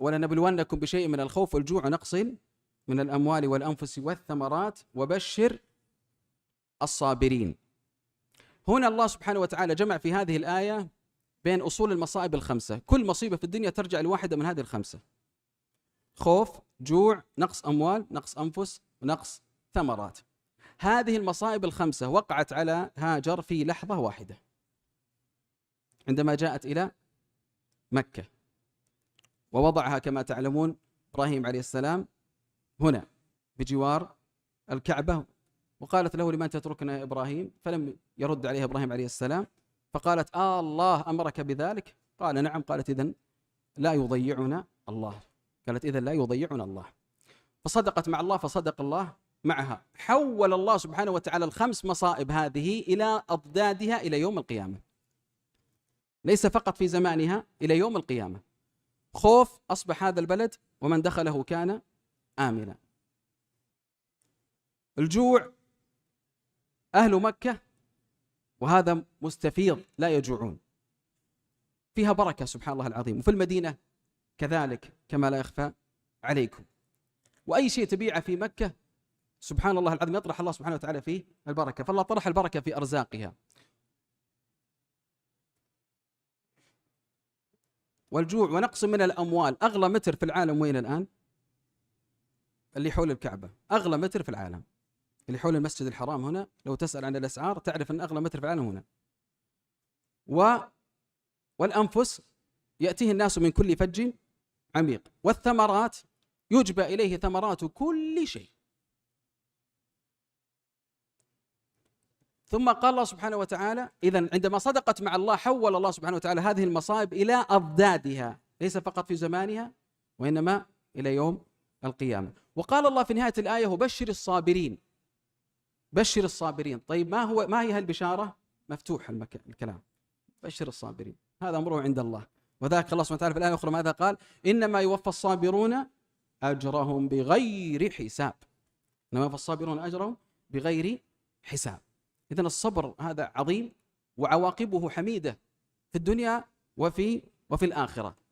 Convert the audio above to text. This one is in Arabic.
ولنبلونكم بشيء من الخوف والجوع ونقص من الأموال والأنفس والثمرات وبشر الصابرين. هنا الله سبحانه وتعالى جمع في هذه الآية بين أصول المصائب الخمسة. كل مصيبة في الدنيا ترجع لواحدة من هذه الخمسة: خوف، جوع، نقص أموال، نقص أنفس، ونقص ثمرات. هذه المصائب الخمسة وقعت على هاجر في لحظة واحدة عندما جاءت إلى مكة، ووضعها كما تعلمون إبراهيم عليه السلام هنا بجوار الكعبة، وقالت له: لمن تتركنا يا إبراهيم؟ فلم يرد عليها إبراهيم عليه السلام، فقالت: الله أمرك بذلك؟ قال: نعم. قالت: إذن لا يضيعنا الله. قالت: إذن لا يضيعنا الله. فصدقت مع الله فصدق الله معها. حول الله سبحانه وتعالى الخمس مصائب هذه إلى أضدادها إلى يوم القيامة، ليس فقط في زمانها، إلى يوم القيامة. خوف، أصبح هذا البلد ومن دخله كان آمنا. الجوع، أهل مكة وهذا مستفيض لا يجوعون، فيها بركة سبحان الله العظيم. وفي المدينة كذلك كما لا يخفى عليكم. وأي شيء تبيعه في مكة سبحان الله العظيم يطرح الله سبحانه وتعالى فيه البركة، فالله طرح البركة في أرزاقها. والجوع ونقص من الأموال. أغلى متر في العالم وين الآن؟ اللي حول الكعبة، أغلى متر في العالم اللي حول المسجد الحرام هنا. لو تسأل عن الأسعار تعرف أن أغلى متر في العالم هنا. والأنفس يأتيه الناس من كل فج عميق. والثمرات يجبى إليه ثمرات كل شيء. ثم قال الله سبحانه وتعالى: إذن عندما صدقت مع الله حول الله سبحانه وتعالى هذه المصائب إلى أضدادها، ليس فقط في زمانها وإنما إلى يوم القيامة. وقال الله في نهاية الآية: وبشر الصابرين. بشر الصابرين. طيب ما هي هالبشارة؟ مفتوح الكلام. بشر الصابرين، هذا أمره عند الله. وذاك الله سبحانه وتعالى في الآية الأخرى ماذا قال؟ إنما يوفى الصابرون أجرهم بغير حساب. إنما يوفى الصابرون أجرهم بغير حساب. إذن الصبر هذا عظيم وعواقبه حميدة في الدنيا وفي الآخرة.